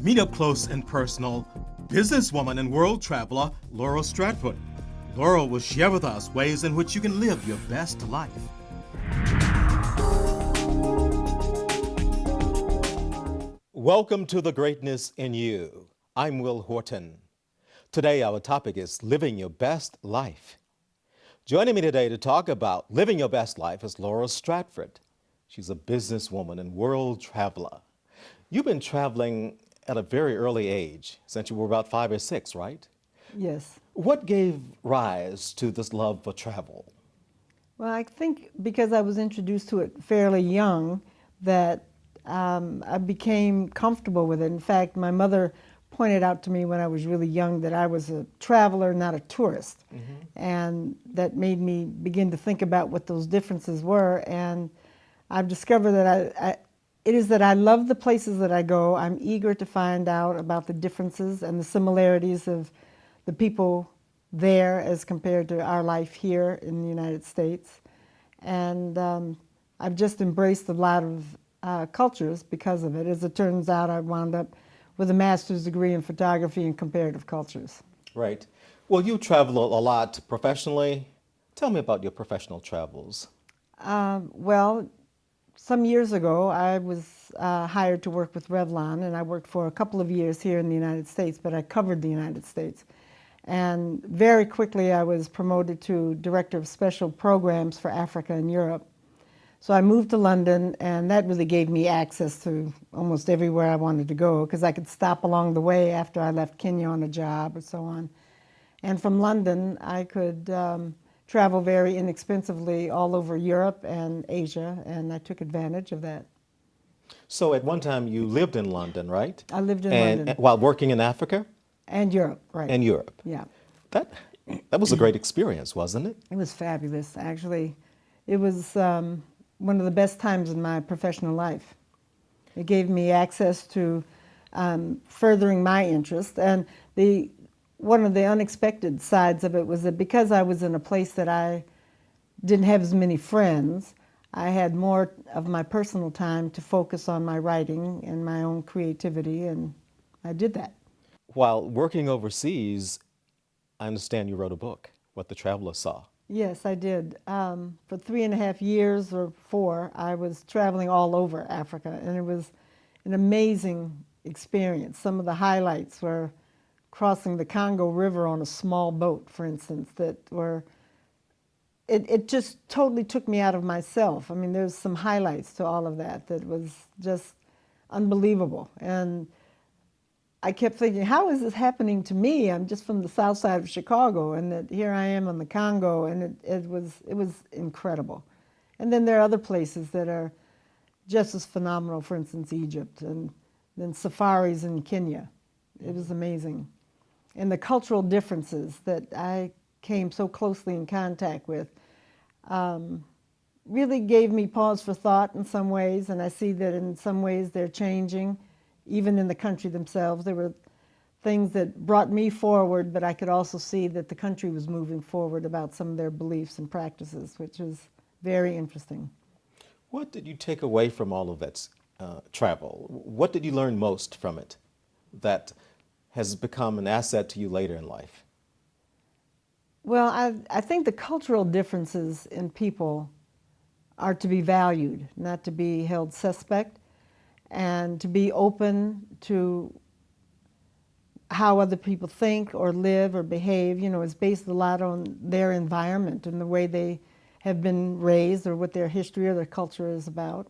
Meet up close and personal businesswoman and world traveler Laurel Stradford. Laurel will share with us ways in which you can live your best life. Welcome to The Greatness in You. I'm Will Horton. Today our topic is living your best life. Joining me today to talk about living your best life is Laurel Stradford. She's a businesswoman and world traveler. You've been traveling at a very early age, since you were about 5 or 6, right? Yes. What gave rise to this love for travel? Well, I think because I was introduced to it fairly young that I became comfortable with it. In fact, my mother pointed out to me when I was really young that I was a traveler, not a tourist. And that made me begin to think about what those differences were. And I've discovered that it is that I love the places that I go. I'm eager to find out about the differences and the similarities of the people there as compared to our life here in the United States. And I've just embraced a lot of cultures because of it. As it turns out, I wound up with a master's degree in photography and comparative cultures. Right. Well, you travel a lot professionally. Tell me about your professional travels. Well, some years ago, I was hired to work with Revlon, and I worked for a couple of years here in the United States, but I covered the United States. And very quickly, I was promoted to Director of Special Programs for Africa and Europe. So I moved to London, and that really gave me access to almost everywhere I wanted to go, because I could stop along the way after I left Kenya on a job or so on. And from London, I could travel very inexpensively all over Europe and Asia, and I took advantage of that. So at one time you lived in London, right? I lived in London. London. While working in Africa? And Europe, right. And Europe. Yeah. That was a great experience, wasn't it? It was fabulous, actually. It was one of the best times in my professional life. It gave me access to furthering my interest, and one of the unexpected sides of it was that because I was in a place that I didn't have as many friends, I had more of my personal time to focus on my writing and my own creativity, and I did that. While working overseas, I understand you wrote a book, What the Traveler Saw. Yes, I did. For 3.5 years or 4, I was traveling all over Africa, and it was an amazing experience. Some of the highlights were crossing the Congo River on a small boat, for instance, it just totally took me out of myself. I mean, there's some highlights to all of that was just unbelievable. And I kept thinking, how is this happening to me? I'm just from the south side of Chicago, and that here I am on the Congo, and it was incredible. And then there are other places that are just as phenomenal, for instance, Egypt, and then safaris in Kenya. It was amazing. And the cultural differences that I came so closely in contact with really gave me pause for thought in some ways, and I see that in some ways they're changing. Even in the country themselves, there were things that brought me forward, but I could also see that the country was moving forward about some of their beliefs and practices, which was very interesting. What did you take away from all of that travel? What did you learn most from it that has become an asset to you later in life? Well, I think the cultural differences in people are to be valued, not to be held suspect, and to be open to how other people think or live or behave. You know, it's based a lot on their environment and the way they have been raised or what their history or their culture is about.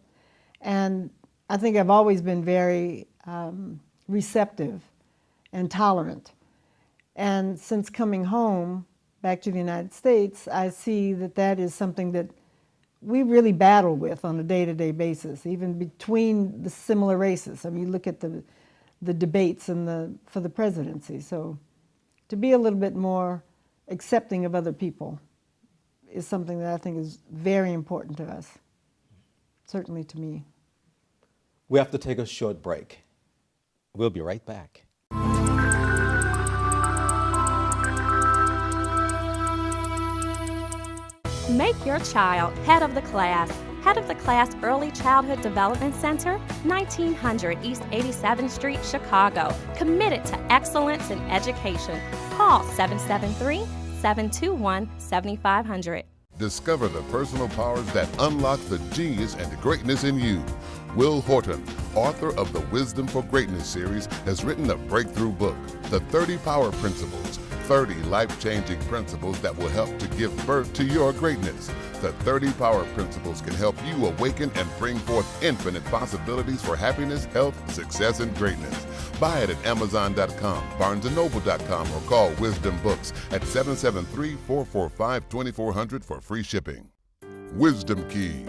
And I think I've always been very receptive and tolerant. And since coming home back to the United States, I see that that is something that we really battle with on a day-to-day basis, even between the similar races. I mean, you look at the debates for the presidency. So to be a little bit more accepting of other people is something that I think is very important to us, certainly to me. We have to take a short break. We'll be right back. Make your child head of the class. head of the class Early Childhood Development Center, 1900 East 87th Street, Chicago. Committed to excellence in education. Call 773-721-7500. Discover the personal powers that unlock the genius and greatness in you. Will Horton, author of the Wisdom for Greatness series, has written a breakthrough book, The 30 Power Principles, 30 life-changing principles that will help to give birth to your greatness. The 30 Power Principles can help you awaken and bring forth infinite possibilities for happiness, health, success, and greatness. Buy it at Amazon.com, BarnesandNoble.com, or call Wisdom Books at 773-445-2400 for free shipping. Wisdom Keys,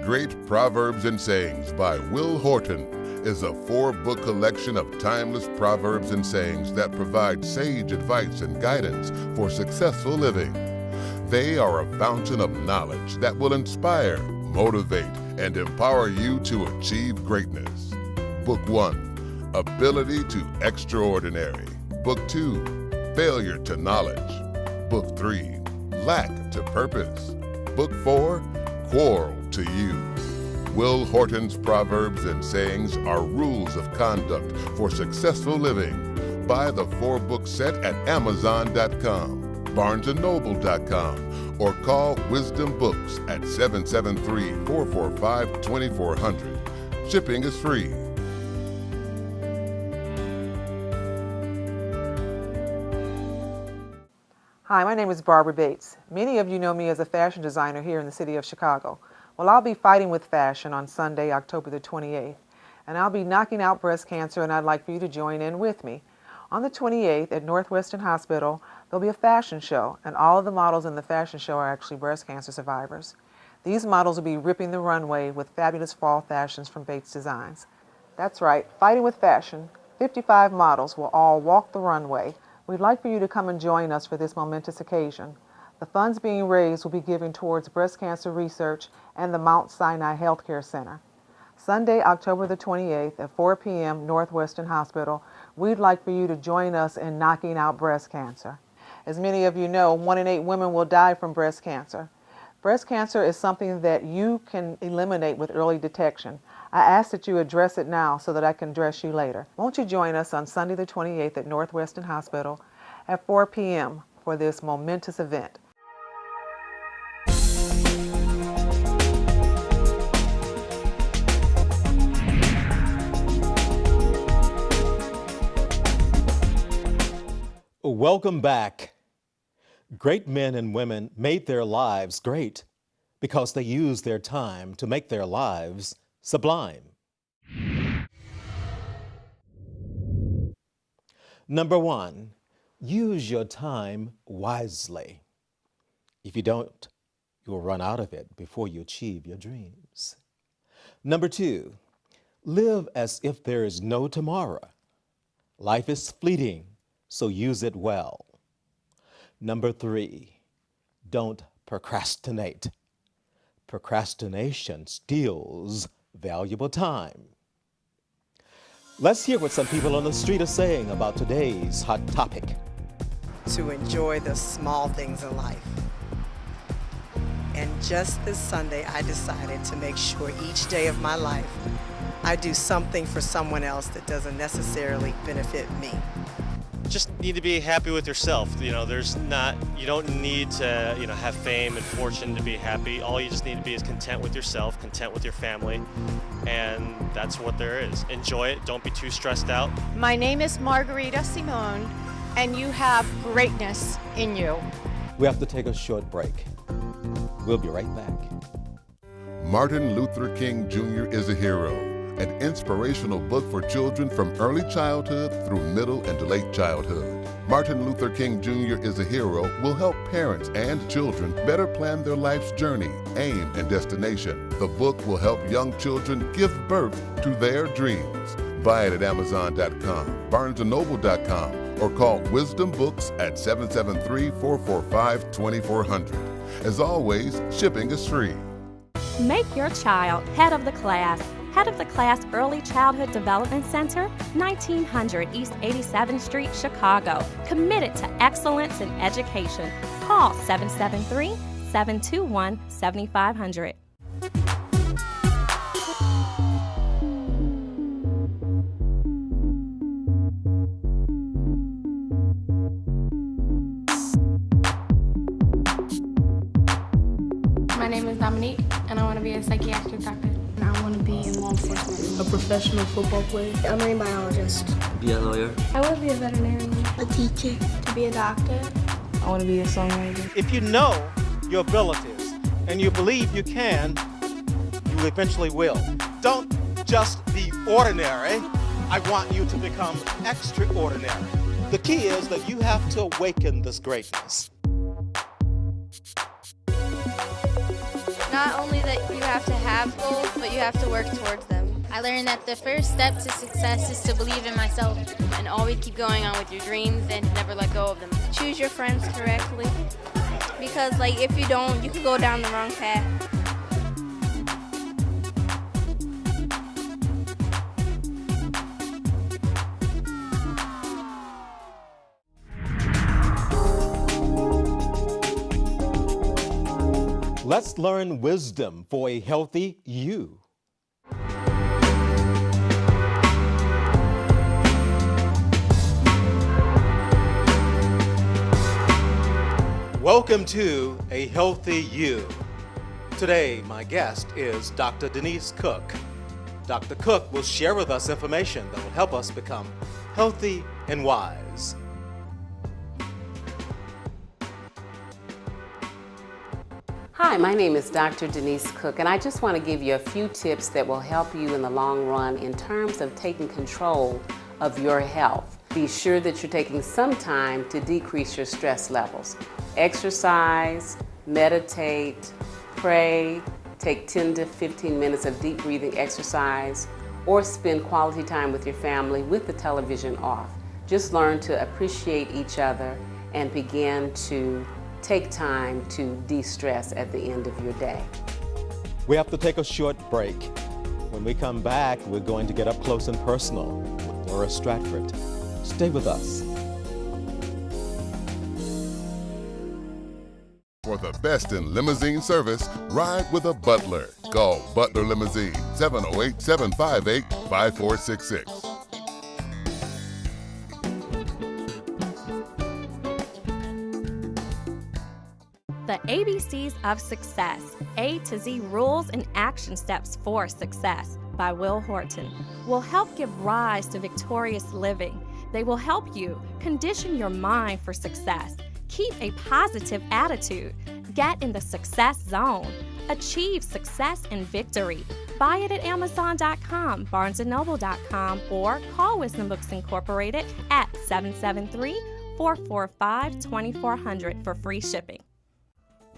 Great Proverbs and Sayings by Will Horton is a 4-book collection of timeless proverbs and sayings that provide sage advice and guidance for successful living. They are a fountain of knowledge that will inspire, motivate, and empower you to achieve greatness. Book 1, Ability to Extraordinary. Book 2, Failure to Knowledge. Book 3, Lack to Purpose. Book 4, Quarrel to You. Will Horton's Proverbs and Sayings are rules of conduct for successful living. Buy the 4-book set at Amazon.com, BarnesandNoble.com, or call Wisdom Books at 773-445-2400. Shipping is free. Hi, my name is Barbara Bates. Many of you know me as a fashion designer here in the city of Chicago. Well, I'll be fighting with fashion on Sunday, October the 28th, and I'll be knocking out breast cancer, and I'd like for you to join in with me. On the 28th at Northwestern Hospital, there'll be a fashion show, and all of the models in the fashion show are actually breast cancer survivors. These models will be ripping the runway with fabulous fall fashions from Bates Designs. That's right, fighting with fashion. 55 models will all walk the runway. We'd like for you to come and join us for this momentous occasion. The funds being raised will be given towards breast cancer research and the Mount Sinai Healthcare Center. Sunday, October the 28th at 4 p.m. Northwestern Hospital, we'd like for you to join us in knocking out breast cancer. As many of you know, 1 in 8 women will die from breast cancer. Breast cancer is something that you can eliminate with early detection. I ask that you address it now so that I can address you later. Won't you join us on Sunday the 28th at Northwestern Hospital at 4 p.m. for this momentous event? Welcome back. Great men and women made their lives great because they used their time to make their lives sublime. Number 1, use your time wisely. If you don't, you'll run out of it before you achieve your dreams. Number 2, live as if there is no tomorrow. Life is fleeting, so use it well. Number 3, don't procrastinate. Procrastination steals valuable time. Let's hear what some people on the street are saying about today's hot topic. To enjoy the small things in life. And just this Sunday, I decided to make sure each day of my life, I do something for someone else that doesn't necessarily benefit me. Just need to be happy with yourself. You don't need to, have fame and fortune to be happy. All you just need to be is content with yourself, content with your family, and that's what there is. Enjoy it. Don't be too stressed out. My name is Margarita Simone, and you have greatness in you. We have to take a short break. We'll be right back. Martin Luther King Jr. is a hero, an inspirational book for children from early childhood through middle and late childhood. Martin Luther King Jr. is a hero will help parents and children better plan their life's journey, aim, and destination. The book will help young children give birth to their dreams. Buy it at Amazon.com, BarnesandNoble.com, or call Wisdom Books at 773-445-2400. As always, shipping is free. Make your child head of the class. Head of the class Early Childhood Development Center, 1900 East 87th Street, Chicago. Committed to excellence in education. Call 773-721-7500. psychiatric doctor. I want to be in law enforcement. A professional football player. A marine biologist. Be a lawyer. I want to be a veterinarian. A teacher. To be a doctor. I want to be a songwriter. If you know your abilities and you believe you can, you eventually will. Don't just be ordinary. I want you to become extraordinary. The key is that you have to awaken this greatness. Not only that you have to have goals, but you have to work towards them. I learned that the first step to success is to believe in myself and always keep going on with your dreams and never let go of them. Choose your friends correctly, because if you don't, you could go down the wrong path. Let's learn wisdom for a healthy you. Welcome to A Healthy You. Today, my guest is Dr. Denise Cook. Dr. Cook will share with us information that will help us become healthy and wise. Hi, my name is Dr. Denise Cook, and I just want to give you a few tips that will help you in the long run in terms of taking control of your health. Be sure that you're taking some time to decrease your stress levels. Exercise, meditate, pray, take 10 to 15 minutes of deep breathing exercise, or spend quality time with your family with the television off. Just learn to appreciate each other and begin to take time to de-stress at the end of your day. We have to take a short break. When we come back, we're going to get up close and personal with Laurel Stradford. Stay with us. For the best in limousine service, ride with a Butler. Call Butler Limousine, 708-758-5466. The ABCs of Success, A to Z Rules and Action Steps for Success by Will Horton will help give rise to victorious living. They will help you condition your mind for success, keep a positive attitude, get in the success zone, achieve success and victory. Buy it at Amazon.com, BarnesandNoble.com, or call Wisdom Books Incorporated at 773-445-2400 for free shipping.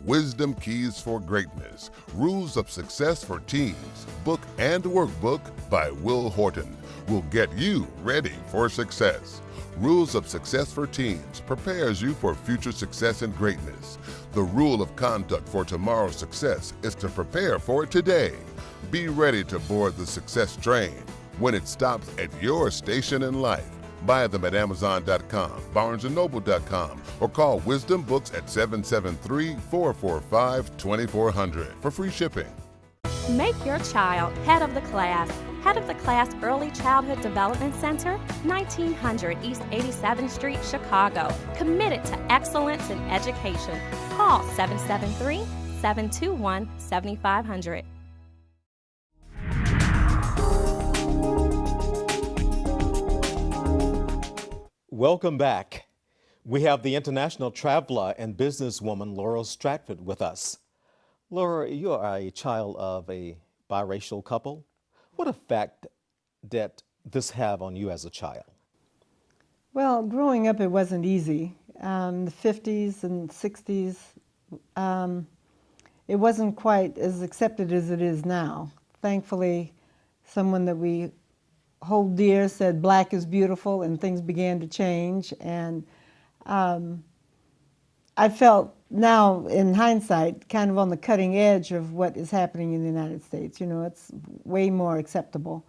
Wisdom Keys for Greatness, Rules of Success for Teens, book and workbook by Will Horton will get you ready for success. Rules of Success for Teens prepares you for future success and greatness. The rule of conduct for tomorrow's success is to prepare for it today. Be ready to board the success train when it stops at your station in life. Buy them at Amazon.com, BarnesandNoble.com, or call Wisdom Books at 773-445-2400 for free shipping. Make your child head of the class. Head of the Class Early Childhood Development Center, 1900 East 87th Street, Chicago. Committed to excellence in education. Call 773-721-7500. Welcome back. We have the international traveler and businesswoman Laurel Stradford with us. Laura, you are a child of a biracial couple. What effect did this have on you as a child? Well, growing up, it wasn't easy. The 50s and 60s, it wasn't quite as accepted as it is now. Thankfully, someone that we hold dear said black is beautiful, and things began to change. And I felt now, in hindsight, kind of on the cutting edge of what is happening in the United States. You know, it's way more acceptable.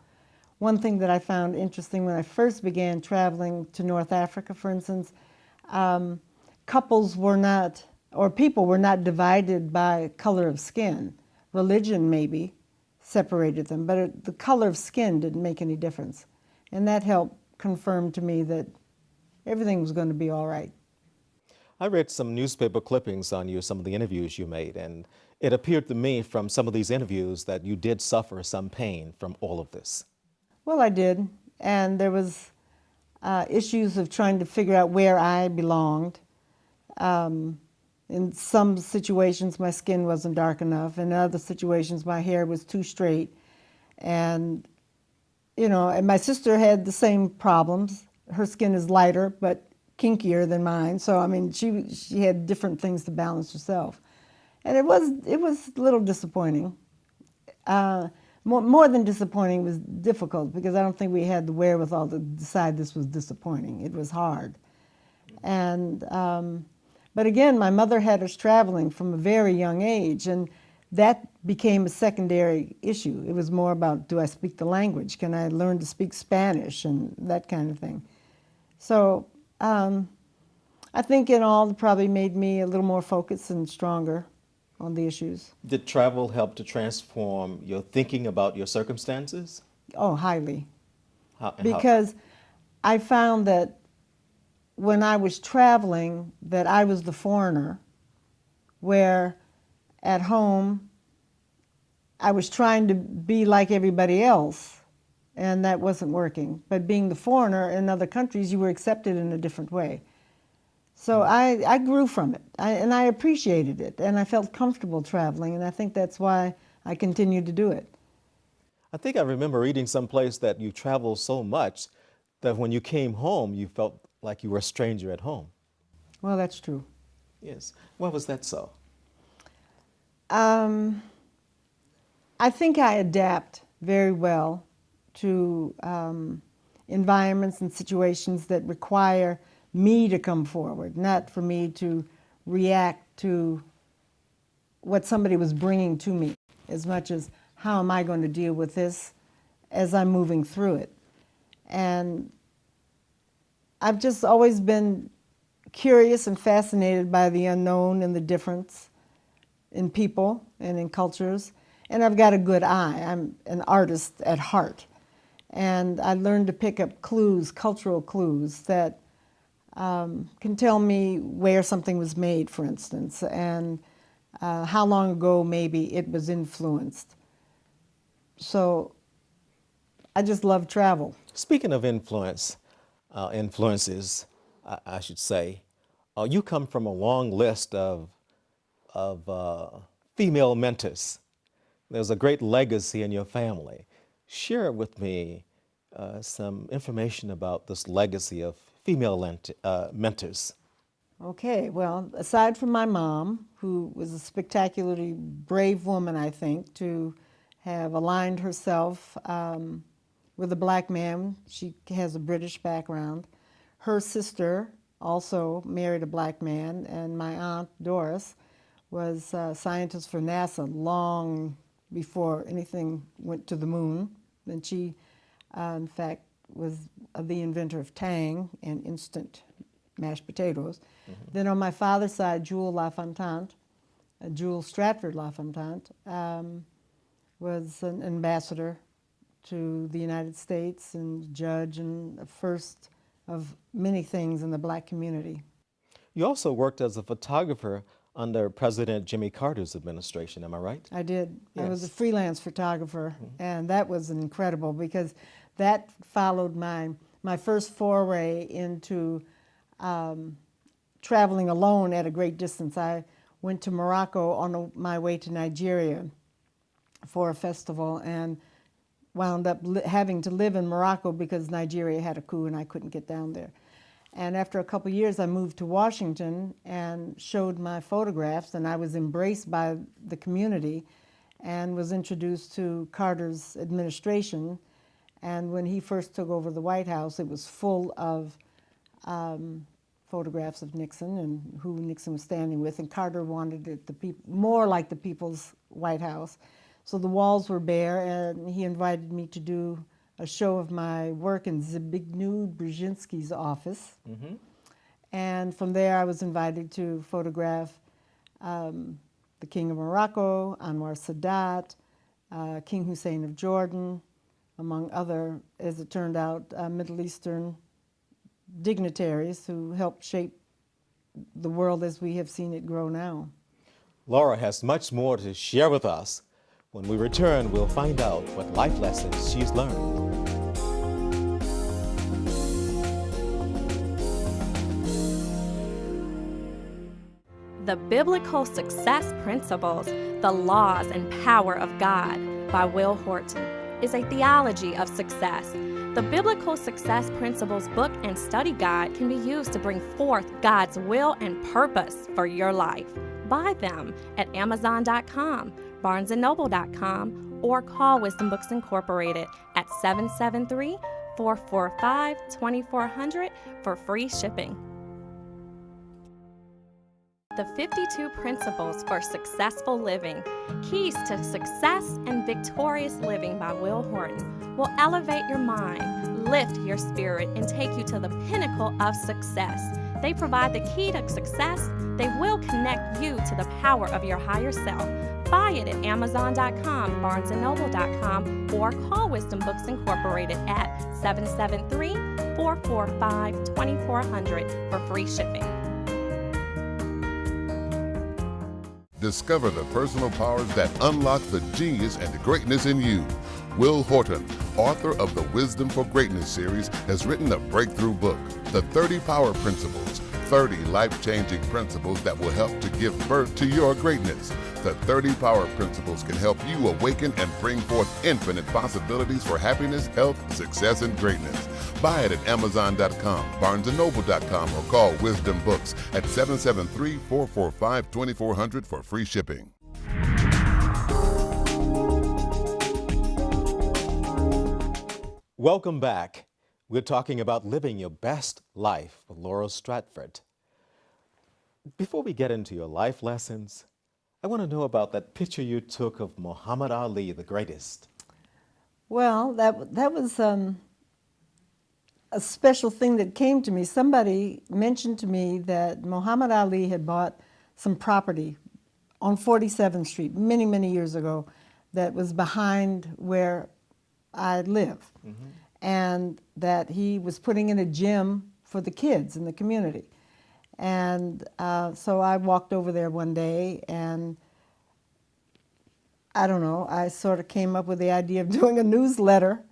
One thing that I found interesting when I first began traveling to North Africa, for instance, couples were not, or people were not divided by color of skin. Religion maybe separated them, but the color of skin didn't make any difference. And that helped confirm to me that everything was going to be all right. I read some newspaper clippings on you, some of the interviews you made, and It appeared to me from some of these interviews that you did suffer some pain from all of this. Well, I did, and there was issues of trying to figure out where I belonged. In some situations, my skin wasn't dark enough. In other situations, my hair was too straight. And, you know, and my sister had the same problems. Her skin is lighter, but kinkier than mine. So, I mean, she had different things to balance herself. And it was a little disappointing. More than disappointing, was difficult, because I don't think we had the wherewithal to decide this was disappointing. It was hard. And, but again, my mother had us traveling from a very young age, and that became a secondary issue. It was more about, do I speak the language? Can I learn to speak Spanish? And that kind of thing. So I think in all, it probably made me a little more focused and stronger on the issues. Did travel help to transform your thinking about your circumstances? Oh, highly. How? Because I found that when I was traveling, that I was the foreigner, where at home I was trying to be like everybody else, and that wasn't working. But being the foreigner in other countries, you were accepted in a different way. So I grew from it, and I appreciated it, and I felt comfortable traveling, and I think that's why I continued to do it. I think I remember reading someplace that you traveled so much that when you came home, you felt like you were a stranger at home. Well, that's true. Yes. Why was that so? I think I adapt very well to environments and situations that require me to come forward, not for me to react to what somebody was bringing to me, as much as how am I going to deal with this as I'm moving through it. And I've just always been curious and fascinated by the unknown and the difference in people and in cultures. And I've got a good eye. I'm an artist at heart. And I learned to pick up clues, cultural clues, that can tell me where something was made, for instance, and how long ago maybe it was influenced. So I just love travel. Speaking of influences, I should say, you come from a long list of female mentors. There's a great legacy in your family. Share with me some information about this legacy of female mentors. Okay, well, aside from my mom, who was a spectacularly brave woman, I think, to have aligned herself with a black man. She has a British background. Her sister also married a black man, and my aunt, Doris, was a scientist for NASA long before anything went to the moon. And she, in fact, was the inventor of Tang and instant mashed potatoes. Mm-hmm. Then on my father's side, Jules Stradford LaFontant, was an ambassador to the United States and judge, and the first of many things in the black community. You also worked as a photographer under President Jimmy Carter's administration, am I right? I did. Yes. I was a freelance photographer, and that was incredible because that followed my first foray into traveling alone at a great distance. I went to Morocco on my way to Nigeria for a festival, and wound up having to live in Morocco because Nigeria had a coup and I couldn't get down there. And after a couple of years, I moved to Washington and showed my photographs, and I was embraced by the community and was introduced to Carter's administration. And when he first took over the White House, it was full of photographs of Nixon and who Nixon was standing with, and Carter wanted it more like the People's White House. So the walls were bare, and he invited me to do a show of my work in Zbigniew Brzezinski's office. Mm-hmm. And from there, I was invited to photograph the King of Morocco, Anwar Sadat, King Hussein of Jordan, among other, as it turned out, Middle Eastern dignitaries who helped shape the world as we have seen it grow now. Laura has much more to share with us. When we return, we'll find out what life lessons she's learned. The Biblical Success Principles, The Laws and Power of God by Will Horton is a theology of success. The Biblical Success Principles book and study guide can be used to bring forth God's will and purpose for your life. Buy them at Amazon.com, BarnesandNoble.com, or call Wisdom Books Incorporated at 773-445-2400 for free shipping. The 52 Principles for Successful Living, Keys to Success and Victorious Living by Will Horton will elevate your mind, lift your spirit, and take you to the pinnacle of success. They provide the key to success. They will connect you to the power of your higher self. Buy it at Amazon.com, BarnesandNoble.com, or call Wisdom Books Incorporated at 773-445-2400 for free shipping. Discover the personal powers that unlock the genius and greatness in you. Will Horton, author of the Wisdom for Greatness series, has written a breakthrough book, The 30 Power Principles, 30 life-changing principles that will help to give birth to your greatness. The 30 Power Principles can help you awaken and bring forth infinite possibilities for happiness, health, success, and greatness. Buy it at Amazon.com, BarnesandNoble.com, or call Wisdom Books at 773-445-2400 for free shipping. Welcome back. We're talking about living your best life with Laurel Stradford. Before we get into your life lessons, I want to know about that picture you took of Muhammad Ali, the greatest. Well, that was a special thing that came to me. Somebody mentioned to me that Muhammad Ali had bought some property on 47th Street many, many years ago that was behind where I live. Mm-hmm. And that he was putting in a gym for the kids in the community. And so I walked over there one day, and I don't know, I sort of came up with the idea of doing a newsletter.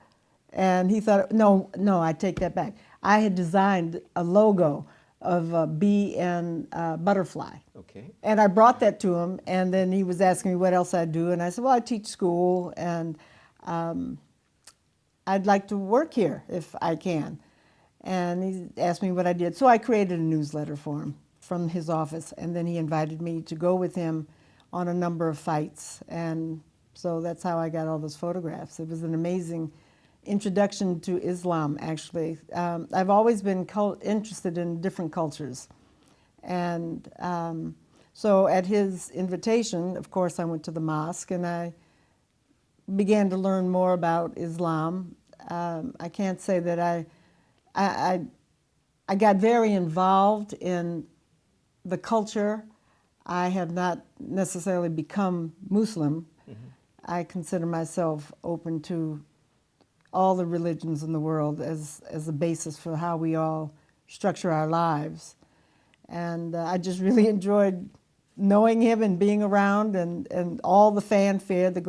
And he thought, no, I take that back. I had designed a logo of a bee and a butterfly. Okay. And I brought that to him, and then he was asking me what else I do. And I said, well, I teach school, and I'd like to work here if I can. And he asked me what I did. So I created a newsletter for him from his office, and then he invited me to go with him on a number of fights. And so that's how I got all those photographs. It was an amazing introduction to Islam, actually. I've always been interested in different cultures. And so at his invitation, of course, I went to the mosque, and I began to learn more about Islam. I can't say that I got very involved in the culture. I have not necessarily become Muslim. Mm-hmm. I consider myself open to all the religions in the world as a basis for how we all structure our lives. And I just really enjoyed knowing him and being around, and all the fanfare that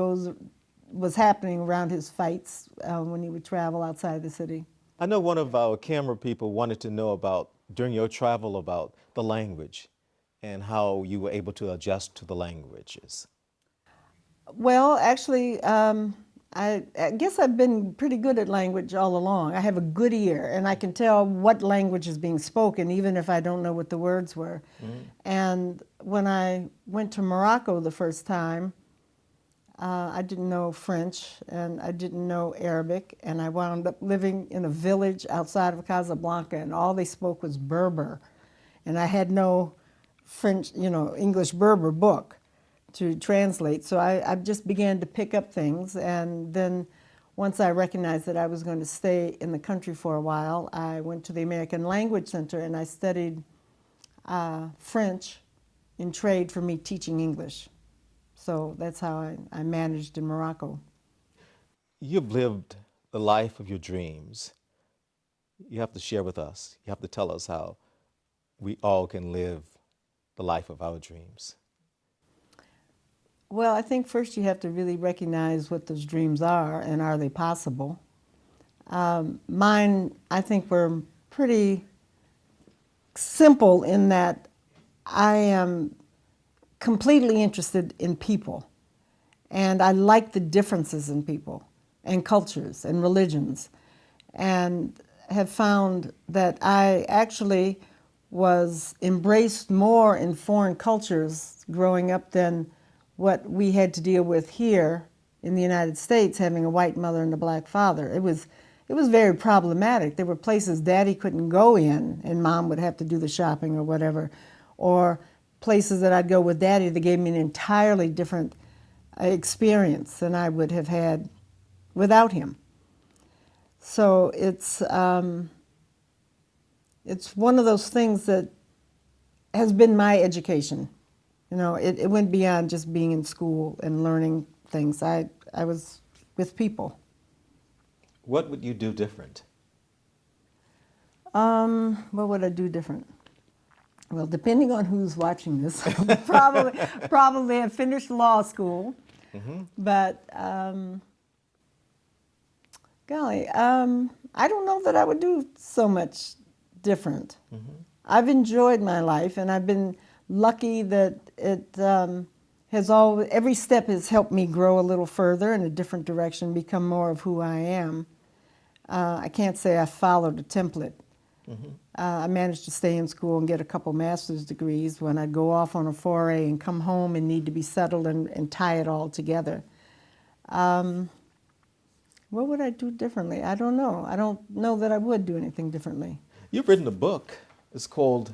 was happening around his fights when he would travel outside the city. I know one of our camera people wanted to know about, during your travel, about the language and how you were able to adjust to the languages. Well, actually, I guess I've been pretty good at language all along. I have a good ear, and I can tell what language is being spoken, even if I don't know what the words were. Mm-hmm. And when I went to Morocco the first time, I didn't know French, and I didn't know Arabic, and I wound up living in a village outside of Casablanca, and all they spoke was Berber. And I had no French, English Berber book to translate, so I just began to pick up things. And then once I recognized that I was going to stay in the country for a while, I went to the American Language Center, and I studied French in trade for me teaching English. So that's how I managed in Morocco. You've lived the life of your dreams. You have to share with us. You have to tell us how we all can live the life of our dreams. Well, I think first you have to really recognize what those dreams are and are they possible. Mine, I think, were pretty simple in that I am completely interested in people, and I like the differences in people and cultures and religions, and have found that I actually was embraced more in foreign cultures growing up than what we had to deal with here in the United States, having a white mother and a black father. It was very problematic. There were places Daddy couldn't go in and Mom would have to do the shopping or whatever, or places that I'd go with Daddy that gave me an entirely different experience than I would have had without him. So it's one of those things that has been my education. You know, it went beyond just being in school and learning things. I was with people. What would you do different? What would I do different? Well, depending on who's watching this, probably have finished law school. Mm-hmm. But golly, I don't know that I would do so much different. Mm-hmm. I've enjoyed my life, and I've been lucky that it has always, every step has helped me grow a little further in a different direction, become more of who I am. I can't say I followed a template. Mm-hmm. I managed to stay in school and get a couple master's degrees when I'd go off on a foray and come home and need to be settled and tie it all together. What would I do differently? I don't know. I don't know that I would do anything differently. You've written a book. It's called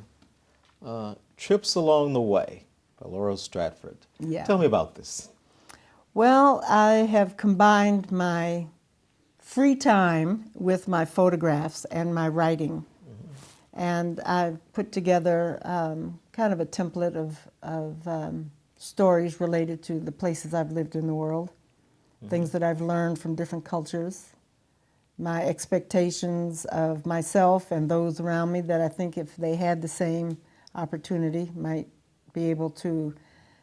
Trips Along the Way by Laurel Stradford. Yeah. Tell me about this. Well, I have combined my free time with my photographs and my writing. And I've put together kind of a template of stories related to the places I've lived in the world, things that I've learned from different cultures, my expectations of myself and those around me that I think if they had the same opportunity might be able to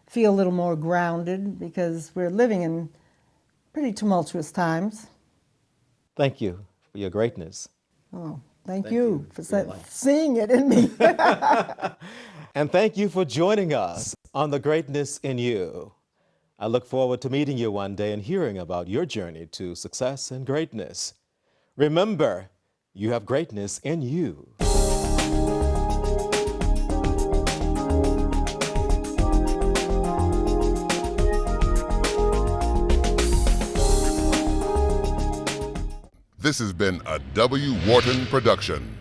feel a little more grounded, because we're living in pretty tumultuous times. Thank you for your greatness. Oh. Thank you for your life. seeing it in me. And thank you for joining us on The Greatness in You. I look forward to meeting you one day and hearing about your journey to success and greatness. Remember, you have greatness in you. This has been a W. Horton production.